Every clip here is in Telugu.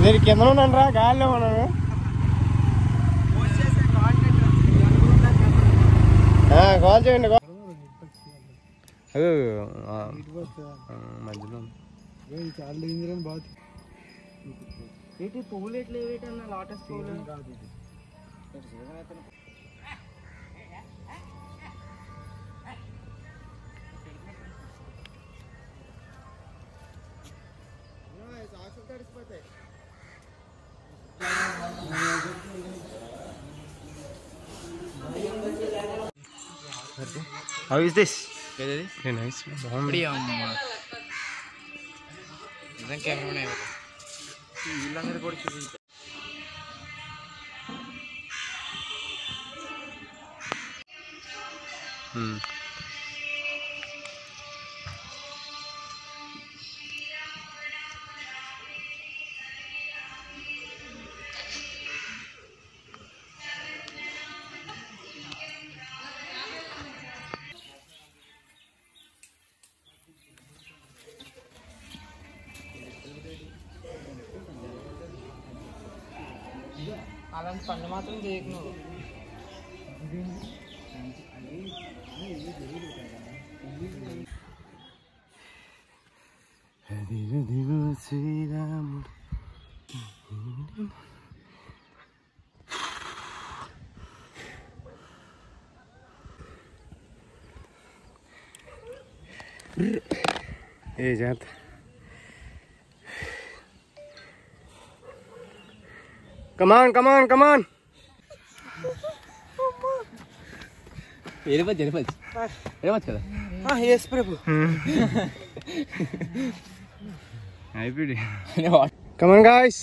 మీరు కింద ఉన్నాను రా, గాలిలో ఉన్నాను. కాల్ చేయండి. మధ్యలో చాలా డేంజర్ అని బాగా ఏంటి పువ్వులు ఎట్లా ఏవేటన్నా లోటస్ పువ్వులు కాదు. తడిసిపోతాయి. How is this? Very nice. बढ़िया अम्मा. इधर कैमरा नहीं होता. इल्ला मेरे को चुकी. అలాంటి పనులు మాత్రం చేయకు నువ్వు. శ్రీరాముడు ఏ జాత Come on, come on, come on. Eremat kada. Yes, Prabhu. Come on, guys.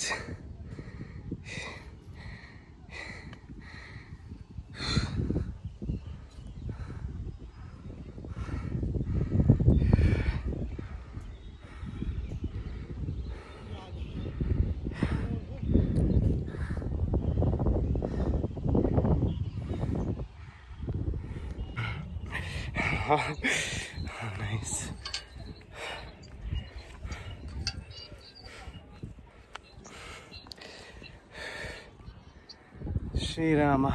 Nice. Shri Rama.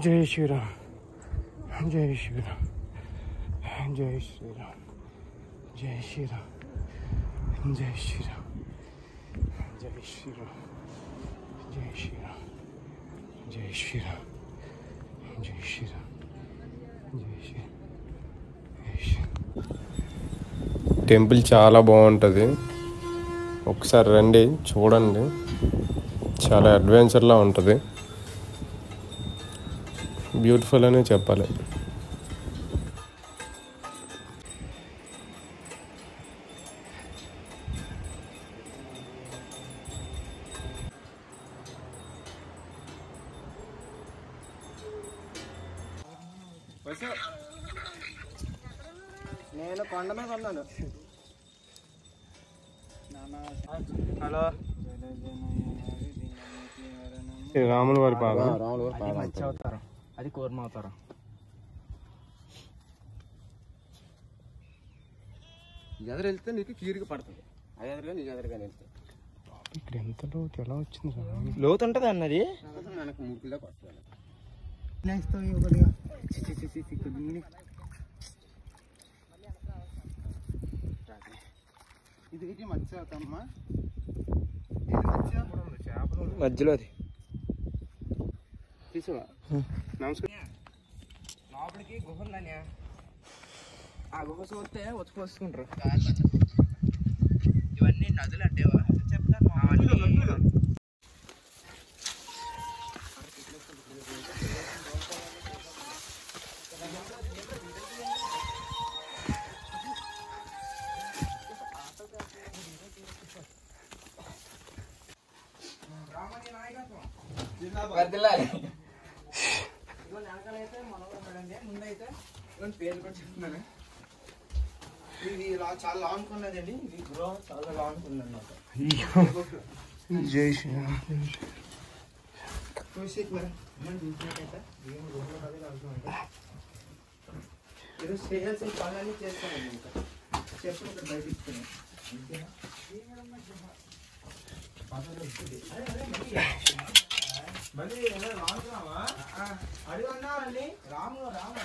Jai Shri Ram. Jai Shri Ram. Jai Shri Ram. Jai Shri Ram. Jai Shri Ram. Jai Shri Ram. Jai Shri Ram. Jai Shri Ram. Jai Shri Ram. Jai Shri Ram. Temple చాలా బాగుంటుంది. ఒకసారి రండి చూడండి. చాలా అడ్వెంచర్లా ఉంటుంది. బ్యూటిఫుల్ అనే చెప్పాలి. నేను కొండ మీద ఉన్నాను. హలో, రాముల వారి పాదం. మంచి అవతారం, అది కూర్మ అవతారం. ఎదురు వెళ్తే నీకు క్లియర్గా పడుతుంది. అది ఎదురుగా నీకు ఎదురుగానే వెళ్తే ఇక్కడ ఎంత లోతు ఎలా వచ్చింది? లోతు ఉంటుంది అన్నది. నాకు ముగ్గులో పడుతుంది. ఇది మధ్యమ్మా, మధ్యలో అది తీసుకురా. నమస్కారం. లోపలికి గుహ ఉందని, ఆ గుహ చూస్తే వచ్చుకొసుకుంటారు. ఇవన్నీ నదులు అంటేవా చెప్తాను. వెనకాలైతే మనోళ్ళండి, ముందైతే పేర్లు కూడా చెప్తున్నాను. ఇది చాలా లాంగ్ ఉన్నదండి. ఇది గ్రో చాలా లాంగ్ ఉందన్నమాట. జై శ్రీరామ్. చూసి ఈరోజు చేయాల్సిన పనులన్నీ చేస్తానండి. ఇంకా చెప్పు ఇక్కడ బయట ఇస్తున్నాను. మళ్ళీ రామురామా అడిగి అన్నారండి. రాము రాము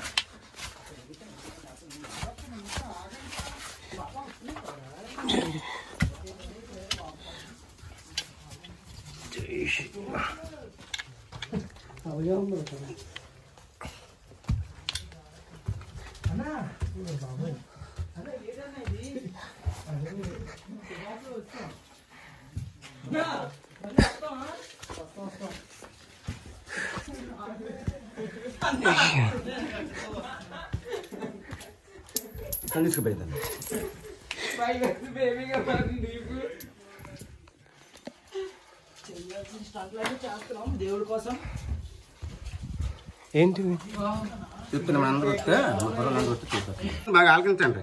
అన్నా అన్న ఏదన్నా ఇది వచ్చాం తీసుకుపోయిందండి దేవుడి కోసం ఏంటి చెప్తున్నా అందరూ వస్తే బాగా ఆలకించండి.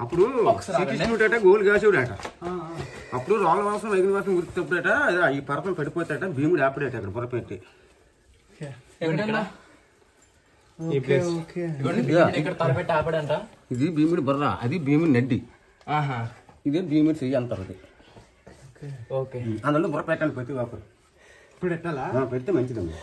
అప్పుడు శ్రీకృష్ణుడట గోలు కాసేవాడట. అప్పుడు రోళ్ళ వాసం వైద్య వాసం గుర్తుప్పుడట ఈ పరపం పడిపోతాట. భీముడు ఆపడేట అక్కడ పొరపెట్టి ఇది భీముడి బుర్ర, అది భీముడి నడ్డి, ఇదే భీముడి చెయ్యి అంటారు. అది అందులో బుర్ర పెట్టండి ప్రతి వాపరు. ఇప్పుడు పెట్టాలా? పెడితే మంచిదండి.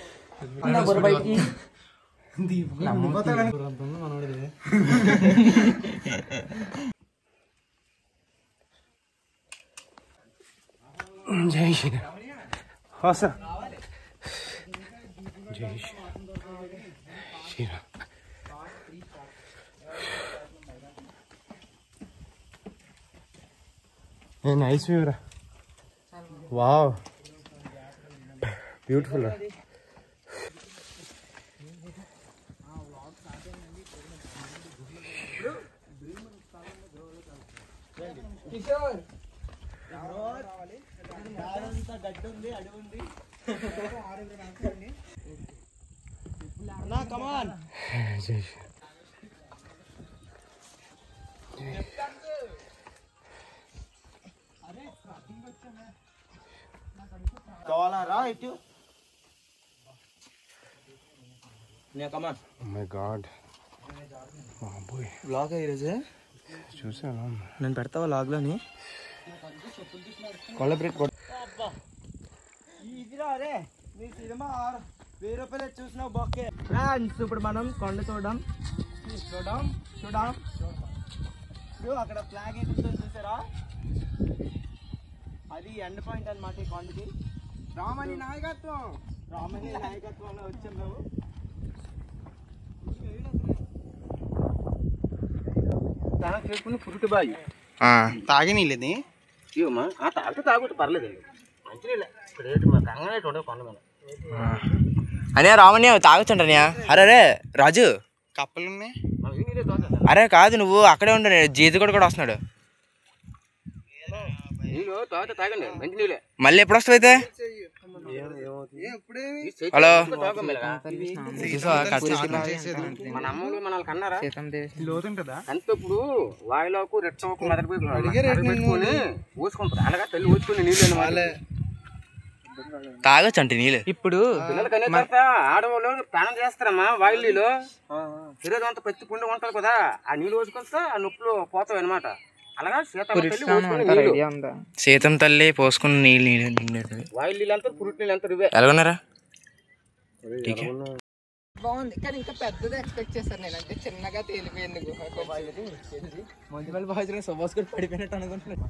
జై శ్రీరామ్. జై శ్రీరామ్. నైస్ వ్యూ రా. వావ్, బ్యూటిఫుల్ రా. కిషోర్ గడ్డి ఉంది, అడవి ఉంది. కమాన్. కావాలా ఇటు కమాన్. మై గాడ్, బ్లాగ్ ఈరోజు చూసాను. నేను పెడతావా లాగ్లోని కొలబ్రేట్ ఇదిరా రే. నీ సినిమా 1000 రూపాయలు చూసినావు బొక్కే. ఫ్రెండ్స్ ఇప్పుడు మనం కొండ చూద్దాం. అక్కడ ఫ్లాగ్ ఎగురుతుంది చూసారా? అది ఎండ్ పాయింట్ అన్నమాట ఈ కొండకి. రామని నాయకత్వంలో వచ్చాం మేము. చేసుకుని ఫ్రూట్ బాయ్ తాగి నీళ్ళది ఇవమ్మా. తాగితే తాగుతూ పర్లేదండి, మంచి నీళ్ళే. ఇక్కడ కంగనేటి ఉండవు కొండ మీద. అనే రామణ్య తాగొచ్చంటన్యా. అరే రాజు కప్పలు ఉన్నాయి. అరే కాదు, నువ్వు అక్కడే ఉండు. జీతు కూడా వస్తున్నాడు. నీళ్ళు తాగితే తాగండి, మంచి నీళ్ళే. మళ్ళీ ఎప్పుడు వస్తావు అయితే? హలో, మన అమ్మలు మనల్ని కన్నారా? అంత ఇప్పుడు వాయిలోకు రెట్టకు మెదడుకొని ఊసుకుంటారు. అలాగా తల్లి ఊసుకుని నీళ్ళు తాగొచ్చు అంటే నీళ్ళు. ఇప్పుడు పిల్లలకి ఆడవాళ్ళు స్నానం చేస్తారమ్మా వాయిల్ నీళ్ళు. శరీరం అంతా పచ్చి పుండి ఉంటారు కదా, ఆ నీళ్ళు పోసుకుంటే ఆ నొప్పులు పోతాయి అనమాట. అలాగా సీతం తల్లి పోసుకుని నీళ్ళు వాయిల్ నీళ్ళు అంటారు, పురుటి నీళ్ళు అంటారు. ఇవే ఎలాగొన్నారా? బాగుంది కానీ ఇంకా పెద్దది ఎక్స్పెక్ట్ చేశాను నేను. అంటే చిన్నగా తేలిపోయింది మంచి బాగా సుభాష్ కూడా పడిపోయినట్టు అనుకుంటున్నాను.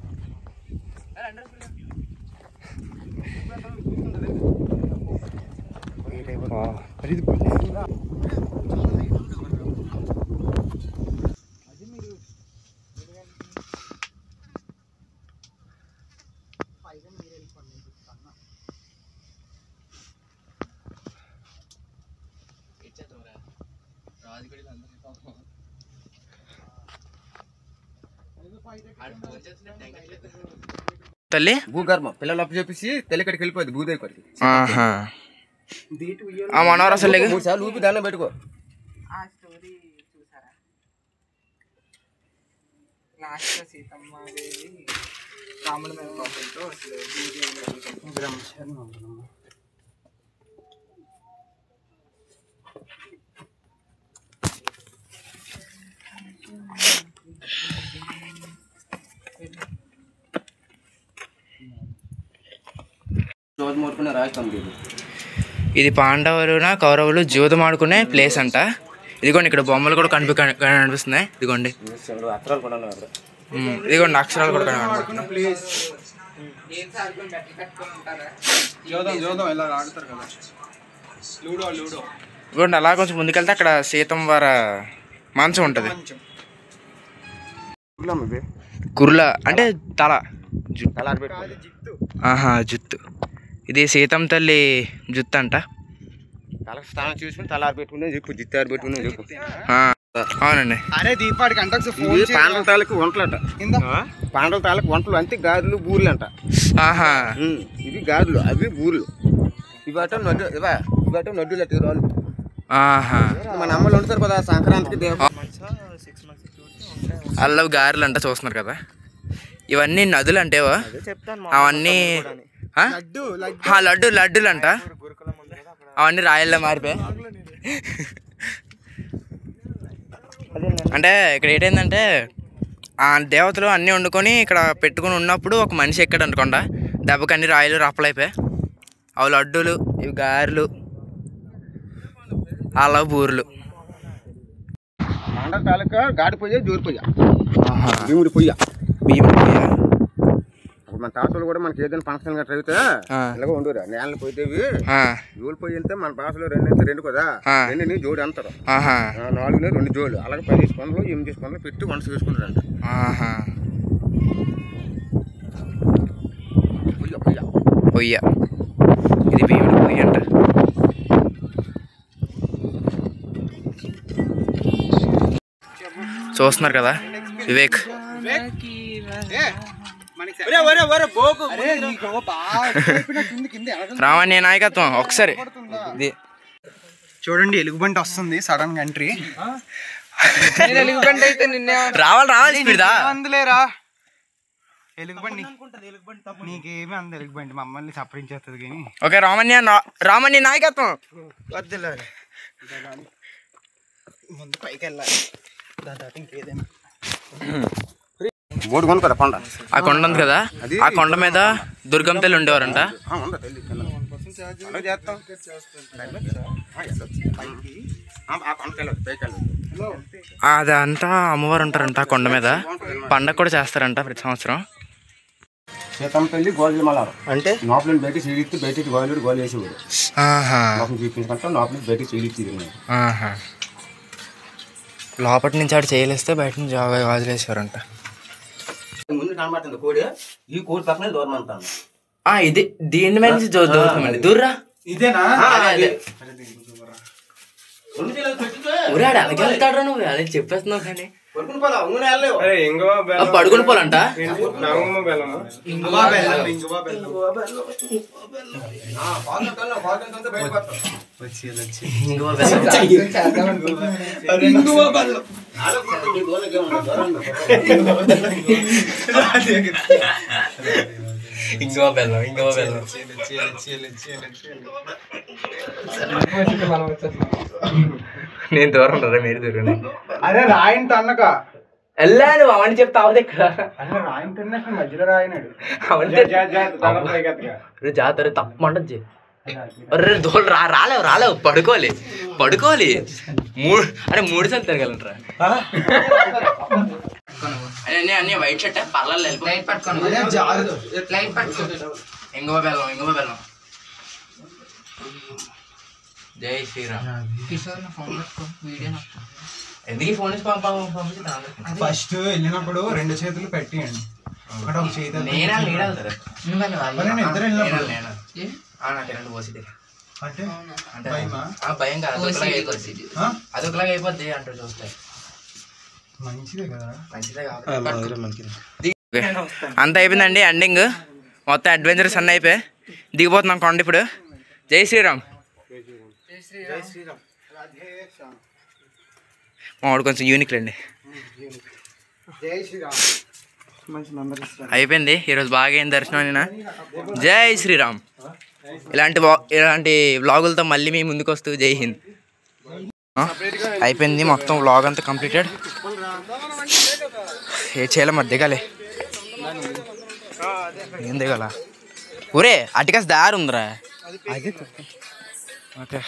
తల్లి భూగర్భం పిల్లలు అప్పు చెప్పేసి తెల్లకడికి వెళ్ళిపోయింది భూదేవికి. మనవరు అసలు 3 సార్లు ఊపి దాన్ని పెట్టుకో. ఆ స్టోరీ చూసారా? లాస్ట్ సీతమ్మ దేవి రాముల మీద కోపంతో అసలు ఇది పాండవులున కౌరవులు జూదం ఆడుకునే ప్లేస్ అంట. ఇదిగోండి ఇక్కడ బొమ్మలు కూడా కనిపిస్తున్నాయి. ఇదిగోండి ఇదిగోండి అక్షరాలు కూడా కనిపిస్తున్నాయి. ఇదిగోండి అలా కొంచెం ముందుకెళ్తే అక్కడ సీతం వార మంచం ఉంటుంది. కుర్ల అంటే తల జుత్తు. ఇది సీతం తల్లి జుత్తు అంట. తల స్థానం చూసుకుని తలారు పెట్టుకునే చెప్పు, జిత్తారు పెట్టుకునే చెప్పు. అవునండి. అరే దీపాడికి అంట పాండవ తాలూకు వంటలట. పాండవ తాలూకు వంటలు అంతే గాజులు బూర్లు అంట. ఇవి గాజులు అవి బూర్లు. ఇవాట నడ్డులు అట్టు రాళ్ళు. మన అమ్మలు వండుతారు కదా సంక్రాంతికి. అల్లవి గారెలు అంట చూస్తున్నారు కదా. ఇవన్నీ నదులు అంటేవా అవన్నీ లడ్డూలు అంట. అవన్నీ రాయల్లో మారిపోయాయి. అంటే ఇక్కడ ఏంటంటే ఆ దేవతలు అన్నీ వండుకొని ఇక్కడ పెట్టుకుని ఉన్నప్పుడు ఒక మనిషి ఎక్కాడు అనుకోండి, దెబ్బకి అన్ని రాయలు రప్పలైపోయాయి. అవి లడ్డూలు, ఇవి గారెలు, అలా బూరెలు. పాండవ తాలూకా గాడి పొయ్య, జోరు పొయ్య, భీముడి పొయ్య. మన తాతలు కూడా మనకి ఏదైనా ఫంక్షన్ గట్రా అయితే ఇలాగ ఉండరు. నేల పోయితేవి జోలు పోయి వెళ్తే మన భాషలో రెండు కదా, రెండుని జోడు అంటారు. 4 2 జోలు అలాగే 10 పనులు 8 పనులు పెట్టి వంట చేసుకుంటారంట. పొయ్య ఇది భీముడి పొయ్య అంట. చూస్తున్నారు కదా వివేక్. రామణ్య నాయకత్వం ఒకసారి చూడండి. ఎలుగుబంటి వస్తుంది సడన్ గా ఎంట్రీ. ఎలుగుబంటి అయితే నిన్నే రావాలి స్పీడ్ అందులేరా ఎలుగుబండి నీకేమి అంది ఎలుగుబండి మమ్మల్ని సపరించేస్తుంది కానీ. ఓకే రామణ్య నాయకత్వం. ముందు పైకి వెళ్ళాలి. దాదాపు ఇంకేదైనా బోర్డు కొను కదా కొండ. ఆ కొండ ఉంది కదా, ఆ కొండ మీద దుర్గం తల్లి ఉండేవారంట. అదంతా అమ్మవారు ఉంటారంట ఆ కొండ మీద. పండగ కూడా చేస్తారంట ప్రతి సంవత్సరం. సీతమ్మ తల్లి గోళ్ళు మళ్ళా అంటే లోపల బయట చీలిచ్చి బయట గోళ్ళు గోలు వేసేవాడు. చూపించుకుంటా లోపల బయట చీలిచ్చి లోపటి నుంచి ఆడు చేయలేస్తే బయట నుంచి గాజులేసేవారంట. ముందు కనబడుతుంది కోడి. ఈ కోడి పక్కనే దూరం అంటాను. ఇది దీని మీద నుంచి దూరమండి. దూర్రా ఇదేనా? ఊరాడు అలాగే వెళ్తాడు. నువ్వు అదే చెప్పేస్తున్నావు కానీ పడుకుని పోలంట. ఇంకో బెల్లం నేను దూరం రా, మీరు దూరం. అదే రాయని తన్నక వెళ్ళా నువ్వు అవన్నీ చెప్తా అవదు ఇక్కడ. రాయని తన్న మధ్యలో రాయనాడు జాతర తప్పమంటది. దోళ్ళు రాలేవు పడుకోవాలి 3 సార్లు తిరగలరా. అన్నీ వైట్ షర్ట్ పర్లేదు లైట్ పట్టుకోను. ఇంకో బెల్లం జై శ్రీరామ్. ఎందుకు ఫోన్ పంపించి ఫస్ట్ వెళ్ళినప్పుడు 2 చేతులు పెట్టియండి. అక్కడ ఒక చేతి భయం కాదు, అదొకలాగా అయిపోద్ది అంటారు చూస్తే. మంచిదే కదా, అంత అయిపోయిందండి ఎండింగ్. మొత్తం అడ్వెంచర్స్ అన్నీ అయిపోయాయి. దిగిపోతున్నాం కొండ ఇప్పుడు. జై శ్రీరామ్. మావాడు కొంచెం యూనిక్ అండి. అయిపోయింది ఈరోజు బాగా అయింది దర్శనం. అయినా జై శ్రీరామ్. ఇలాంటి వ్లాగులతో మళ్ళీ మేము ముందుకు వస్తూ జై హింద్. అయిపోయింది మొత్తం వ్లాగ్ అంతా కంప్లీటెడ్. ఏ చేయాలి మరి దిగాలి, ఏం దిగాల ఒరే అటుకాసి దారి ఉందిరా. అదే ఓకే